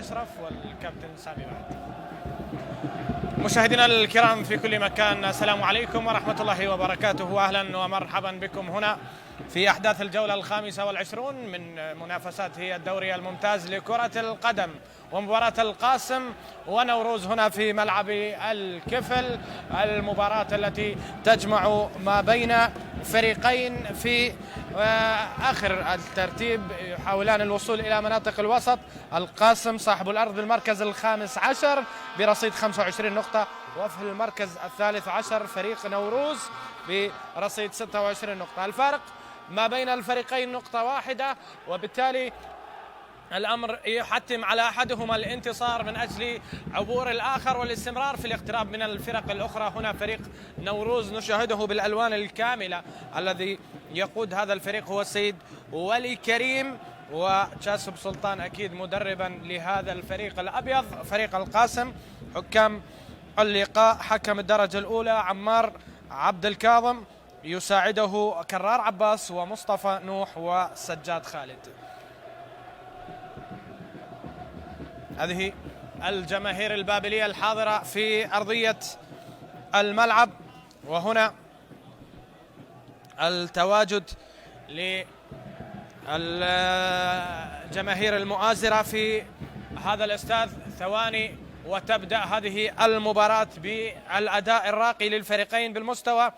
أشرف والكابتن سامي بعد. مشاهدينا الكرام في كل مكان، السلام عليكم ورحمة الله وبركاته، وأهلا ومرحبا بكم هنا في أحداث الجولة 25 من منافسات هي الدوري الممتاز لكرة القدم، ومباراة القاسم ونوروز هنا في ملعب الكفل، المباراة التي تجمع ما بين فريقين في آخر الترتيب يحاولان الوصول إلى مناطق الوسط. القاسم صاحب الأرض بالمركز ال15 برصيد 25 نقطة، وفي المركز ال13 فريق نوروز برصيد 26 نقطة. الفارق ما بين الفريقين نقطة واحدة، وبالتالي الأمر يحتم على أحدهما الانتصار من أجل عبور الآخر والاستمرار في الاقتراب من الفرق الأخرى. هنا فريق نوروز نشاهده بالألوان الكاملة، الذي يقود هذا الفريق هو السيد ولي كريم، وجاسب سلطان أكيد مدربا لهذا الفريق الأبيض. فريق القاسم حكام اللقاء حكم الدرجة الأولى عمار عبد الكاظم، يساعده كرار عباس ومصطفى نوح وسجاد خالد. هذه الجماهير البابلية الحاضرة في أرضية الملعب، وهنا التواجد للجماهير المؤازرة في هذا الاستاد. ثواني وتبدأ هذه المباراة بالأداء الراقي للفريقين بالمستوى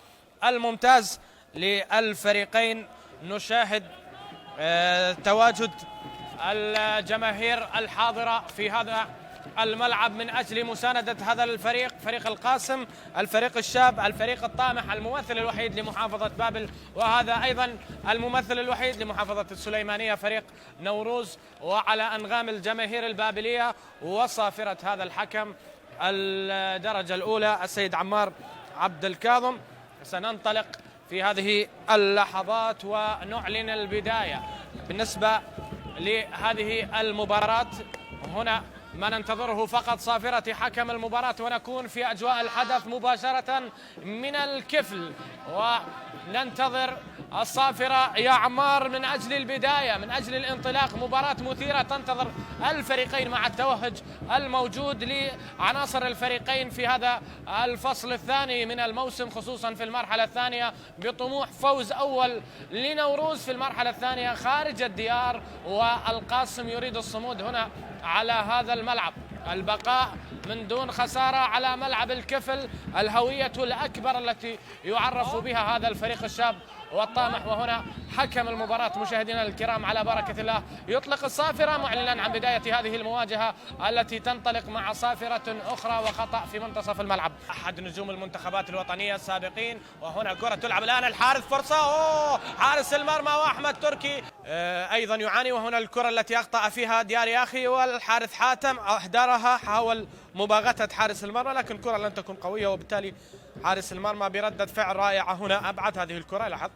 الممتاز للفريقين. نشاهد تواجد الجماهير الحاضرة في هذا الملعب من أجل مساندة هذا الفريق، فريق القاسم، الفريق الشاب، الفريق الطامح، الممثل الوحيد لمحافظة بابل، وهذا أيضا الممثل الوحيد لمحافظة السليمانية فريق نوروز. وعلى أنغام الجماهير البابلية وصافرة هذا الحكم الدرجة الأولى السيد عمار عبد الكاظم، سننطلق في هذه اللحظات ونعلن البداية بالنسبة لهذه المباراة. هنا ما ننتظره فقط صافرة حكم المباراة، ونكون في أجواء الحدث مباشرة من الكفل، وننتظر الصافرة يا عمار من أجل البداية، من أجل الانطلاق. مباراة مثيرة تنتظر الفريقين مع التوهج الموجود لعناصر الفريقين في هذا الفصل الثاني من الموسم، خصوصا في المرحلة الثانية، بطموح فوز أول لنوروز في المرحلة الثانية خارج الديار، والقاسم يريد الصمود هنا على هذا الملعب، البقاء من دون خسارة على ملعب الكفل، الهوية الأكبر التي يعرف بها هذا الفريق الشاب والطامح. وهنا حكم المباراة مشاهدينا الكرام على بركة الله يطلق الصافرة، معلنا عن بداية هذه المواجهة التي تنطلق مع صافرة أخرى وخطأ في منتصف الملعب. أحد نجوم المنتخبات الوطنية السابقين، وهنا كرة تلعب الآن، الحارس فرصة، حارس المرمى وأحمد تركي أيضا يعاني. وهنا الكرة التي أخطأ فيها دياري أخي والحارس حاتم أحضرها، حاول مباغتة حارس المرمى لكن الكرة لن تكون قوية، وبالتالي حارس المرمى بردة فعل رائعة هنا أبعد هذه الكرة. لاحظ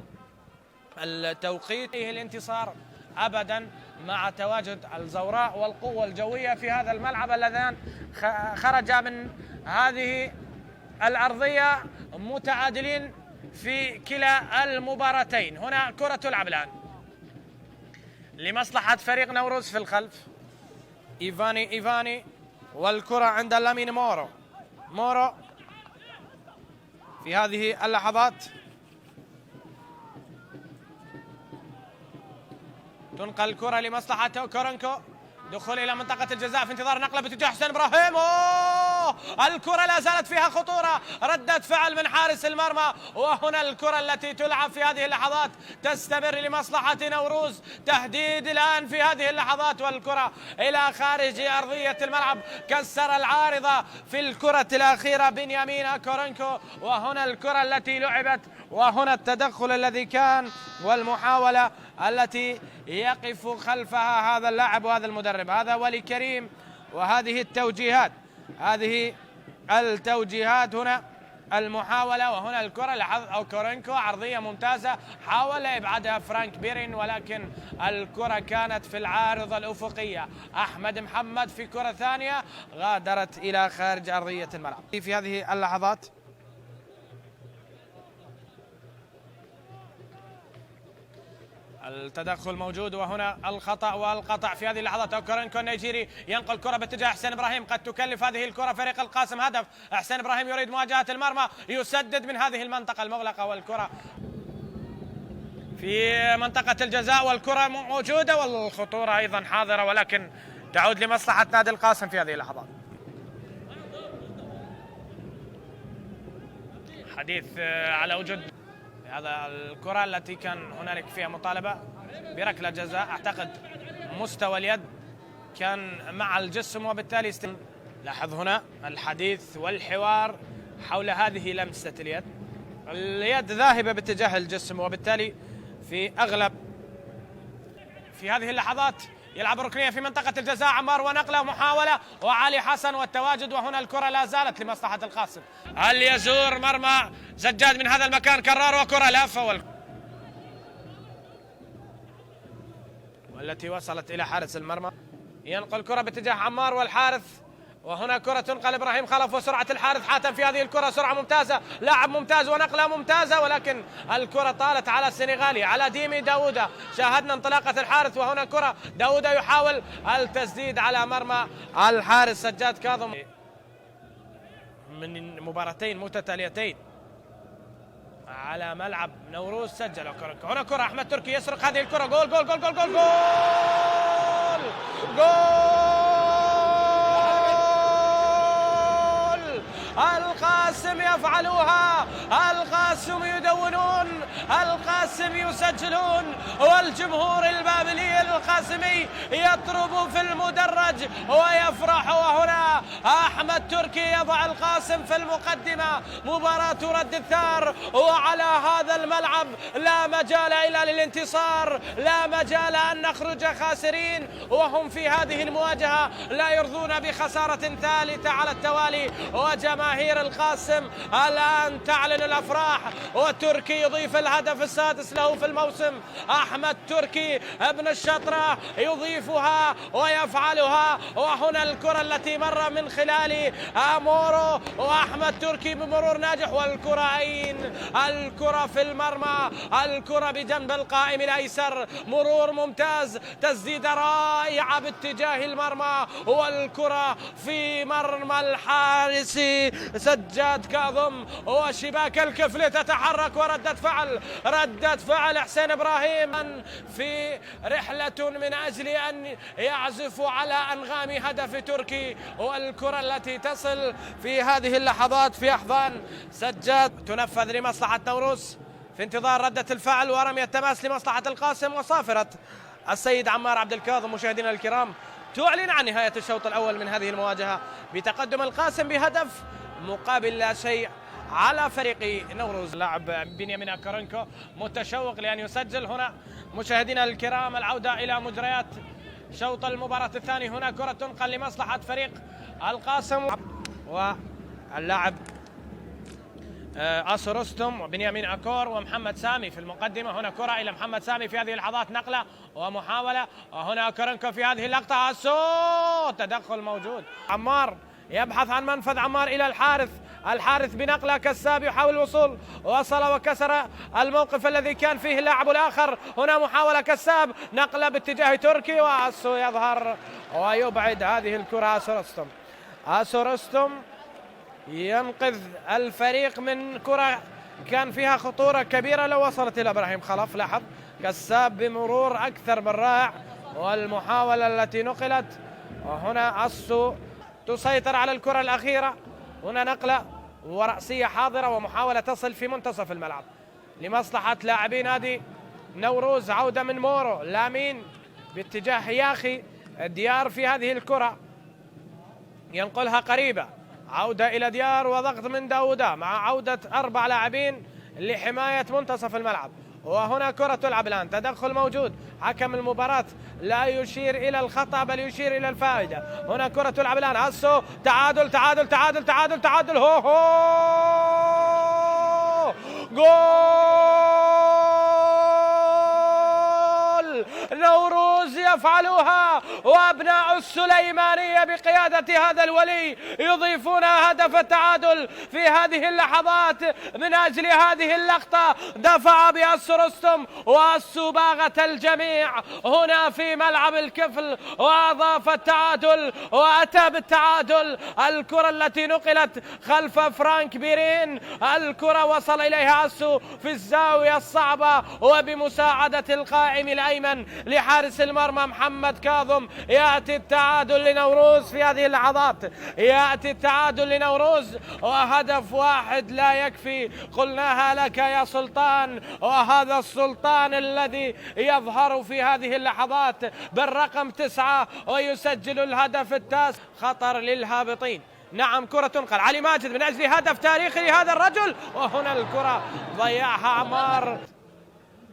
التوقيت، الانتصار أبدا مع تواجد الزوراء والقوة الجوية في هذا الملعب، اللذان خرج من هذه الأرضية متعادلين في كلا المباراتين. هنا كرة تلعب الآن لمصلحة فريق نوروز في الخلف، إيفاني والكرة عند لامين مورو في هذه اللحظات. تنقل الكرة لمصلحة كورنكو، دخول إلى منطقة الجزاء في انتظار نقلة باتجاه حسين إبراهيم. الكرة لا زالت فيها خطورة، ردة فعل من حارس المرمى. وهنا الكرة التي تلعب في هذه اللحظات تستمر لمصلحة نوروز، تهديد الآن في هذه اللحظات، والكرة إلى خارج أرضية الملعب. كسر العارضة في الكرة الأخيرة بنيامين كورنكو. وهنا الكرة التي لعبت، وهنا التدخل الذي كان والمحاولة التي يقف خلفها هذا اللاعب وهذا المدرب. هذا ولي كريم، وهذه التوجيهات، هذه التوجيهات. هنا المحاولة، وهنا الكرة أو كورينكو، عرضية ممتازة حاول إبعادها فرانك بيرين، ولكن الكرة كانت في العارضة الأفقية. أحمد محمد في كرة ثانية غادرت إلى خارج أرضية الملعب. في هذه اللحظات التدخل موجود، وهنا الخطأ والقطع في هذه اللحظات. اوكورينكو النيجيري ينقل كرة باتجاه حسين إبراهيم، قد تكلف هذه الكرة فريق القاسم هدف. حسين إبراهيم يريد مواجهة المرمى، يسدد من هذه المنطقة المغلقة، والكرة في منطقة الجزاء، والكرة موجودة والخطورة أيضا حاضرة، ولكن تعود لمصلحة نادي القاسم في هذه اللحظات. حديث على وجود هذا الكرة التي كان هنالك فيها مطالبة بركلة جزاء. أعتقد مستوى اليد كان مع الجسم، وبالتالي لاحظ هنا الحديث والحوار حول هذه لمسة اليد. اليد ذاهبة باتجاه الجسم، وبالتالي في أغلب في هذه اللحظات يلعب ركنية في منطقة الجزاء. عمار ونقلة محاولة، وعلي حسن والتواجد، وهنا الكرة لا زالت لمصلحة القاسم. هل يزور مرمى زجاد من هذا المكان؟ كرار وكرة لافة والتي وصلت إلى حارس المرمى. ينقل كرة باتجاه عمار والحارث، وهنا كرة تنقل إبراهيم خلف، وسرعة الحارث حاتم في هذه الكرة، سرعة ممتازة، لاعب ممتاز ونقلة ممتازة، ولكن الكرة طالت على السنغالي، على ديمي داوودة. شاهدنا انطلاقة الحارث، وهنا كرة داوودة يحاول التسديد على مرمى الحارس سجاد كاظم من مباراتين متتاليتين على ملعب نوروز. سجل اوكورينكو، هنا كرة أحمد تركي يسرق هذه الكرة، جول جول جول جول جول جول جول. القاسم يفعلوها، القاسم يدونون، القاسم يسجلون، والجمهور البابلي القاسمي يطرب في المدرج ويفرح. وهنا أحمد تركي يضع القاسم في المقدمة. مباراة رد الثار، وعلى هذا الملعب لا مجال إلا للانتصار، لا مجال أن نخرج خاسرين، وهم في هذه المواجهة لا يرضون بخسارة ثالثة على التوالي. وجماهير القاسم الآن تعلن الأفراح، وتركي يضيف الهدف السادس له في الموسم. أحمد تركي ابن الشطرة يضيفها ويفعلها، وهنا الكرة التي مر من خلال مورو، وأحمد تركي بمرور ناجح، والكرة أين؟ الكرة في المرمى، الكرة بجنب القائم الأيسر، مرور ممتاز، تسديدة رائعة باتجاه المرمى، والكرة في مرمى الحارس سجاد كاظم، وشباك الكفل تتحرك، ردة فعل حسين إبراهيم في رحلة من أجل أن يعزف على أنغام هدف تركي، والكرة التي تصل في هذه اللحظات في أحضان سجاد تنفذ لمصلحة نوروز في انتظار ردة الفعل ورمي التماس لمصلحة القاسم. وصافرة السيد عمار عبد الكاظم مشاهدينا الكرام تعلن عن نهاية الشوط الأول من هذه المواجهة بتقدم القاسم بهدف مقابل لا شيء على فريق نوروز. لاعب بنيامين اوكورينكو متشوق لأن يسجل. هنا مشاهدينا الكرام العودة إلى مجريات شوط المباراة الثاني. هنا كرة تنقل لمصلحة فريق القاسم، واللاعب آسو رستم وبنيامين أكور ومحمد سامي في المقدمة. هنا كرة إلى محمد سامي في هذه اللحظات، نقلة ومحاولة، وهنا اوكورينكو في هذه اللقطة. آسو تدخل موجود، عمار يبحث عن منفذ، عمار إلى الحارث بنقلة، كساب يحاول الوصول، وصل وكسر الموقف الذي كان فيه اللاعب الآخر. هنا محاولة كساب، نقلة باتجاه تركي، وآسو يظهر ويبعد هذه الكرة. آسو رستم ينقذ الفريق من كرة كان فيها خطورة كبيرة لو وصلت إلى إبراهيم خلف. لاحظ كساب بمرور أكثر من رائع، والمحاولة التي نقلت، وهنا آسو تسيطر على الكرة الأخيرة. هنا نقلة ورأسية حاضرة، ومحاولة تصل في منتصف الملعب لمصلحة لاعبي نادي نوروز. عودة من مورو، لامين باتجاه ياخي ديار في هذه الكرة، ينقلها قريبة، عودة إلى ديار وضغط من داوودة مع عودة 4 لاعبين لحماية منتصف الملعب. وهنا كرة تلعب الآن، تدخل موجود، حكم المباراة لا يشير إلى الخطأ بل يشير إلى الفائدة. هنا كرة تلعب الآن، آسو تعادل تعادل تعادل تعادل تعادل، هو جول نوروز نوروز يفعلوها، وأبناء السليمانية بقيادة هذا الولي يضيفون هدف التعادل في هذه اللحظات. من أجل هذه اللقطة دفع بأسو رستم، وأسو باغت الجميع هنا في ملعب الكفل وأضاف التعادل وأتى بالتعادل. الكرة التي نقلت خلف فرانك بيرين، الكرة وصل إليها أسو في الزاوية الصعبة، وبمساعدة القائم الأيمن لحارس المرمى محمد كاظم يأتي التعادل لنوروز في هذه اللحظات. يأتي التعادل لنوروز، وهدف واحد لا يكفي، قلناها لك يا سلطان، وهذا السلطان الذي يظهر في هذه اللحظات بالرقم 9 ويسجل الهدف التاسع. خطر للهابطين. نعم، كرة تنقل علي ماجد من أجل هدف تاريخي لهذا الرجل، وهنا الكرة ضيعها عمار.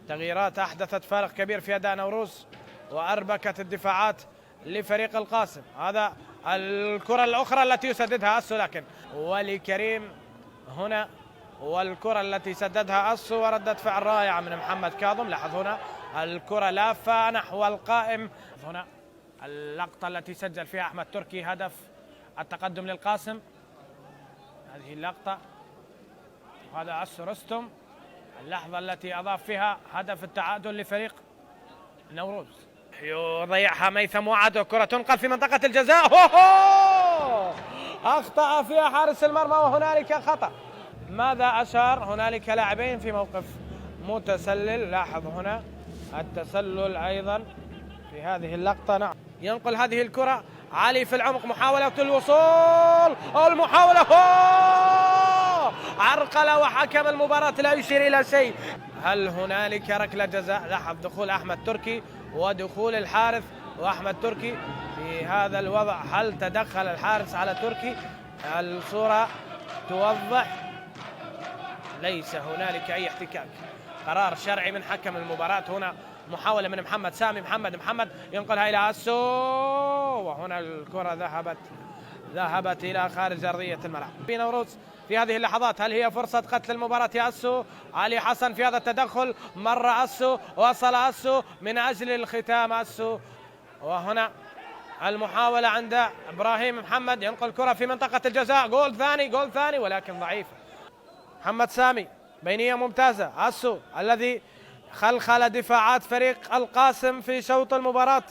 تغييرات أحدثت فارق كبير في أداء نوروز وأربكت الدفاعات لفريق القاسم. هذا الكرة الأخرى التي يسددها أسو، لكن ولي كريم هنا، والكرة التي سددها أسو وردة فعل رائعة من محمد كاظم. لاحظ هنا الكرة لافة نحو القائم. هنا اللقطة التي سجل فيها أحمد تركي هدف التقدم للقاسم، هذه اللقطة. وهذا أسو رستم، اللحظة التي أضاف فيها هدف التعادل لفريق نوروز. يضيعها ميثم وعد، وكرة تنقل في منطقة الجزاء. أخطأ فيها حارس المرمى، وهنالك خطأ. ماذا أشار؟ هنالك لاعبين في موقف متسلل. لاحظ هنا التسلل أيضا في هذه اللقطة. نعم، ينقل هذه الكرة علي في العمق، محاولة الوصول، المحاولة عرقلة، وحكم المباراة لا يشير إلى شيء. هل هنالك ركلة جزاء؟ لاحظ دخول أحمد تركي ودخول الحارس، وأحمد تركي في هذا الوضع. هل تدخل الحارس على تركي؟ الصورة توضح ليس هنالك أي احتكاك. قرار شرعي من حكم المباراة. هنا محاولة من محمد سامي، محمد ينقلها إلى أسو، وهنا الكرة ذهبت إلى خارج أرضية الملعب. في نوروز في هذه اللحظات، هل هي فرصة قتل المباراة يا أسو؟ علي حسن في هذا التدخل، مر أسو، وصل أسو من أجل الختام أسو. وهنا المحاولة عند إبراهيم محمد، ينقل كرة في منطقة الجزاء. جول ثاني ولكن ضعيف. محمد سامي، بينية ممتازة. أسو الذي خلخل دفاعات فريق القاسم في شوط المباراة.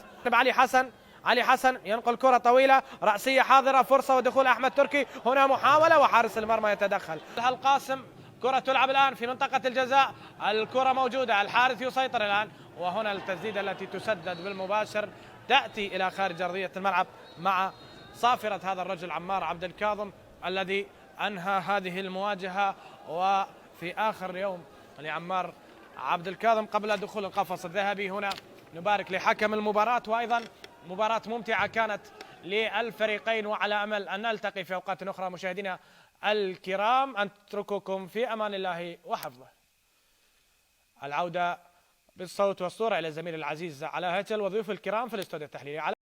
علي حسن ينقل كرة طويلة رأسية حاضرة، فرصة ودخول أحمد تركي. هنا محاولة وحارس المرمى يتدخل. القاسم كرة تلعب الآن في منطقة الجزاء، الكرة موجودة، الحارس يسيطر الآن، وهنا التسديدة التي تسدد بالمباشر تأتي إلى خارج أرضية الملعب مع صافرة هذا الرجل عمار عبد الكاظم الذي أنهى هذه المواجهة. وفي آخر يوم لعمار عبد الكاظم قبل دخول القفص الذهبي. هنا نبارك لحكم المباراة، وأيضا مباراة ممتعة كانت للفريقين، وعلى أمل أن نلتقي في أوقات أخرى. مشاهدينا الكرام، أترككم في أمان الله وحفظه. العودة بالصوت والصورة إلى الزميل العزيز علاء هيتل وضيوف الكرام في الاستوديو التحليلي.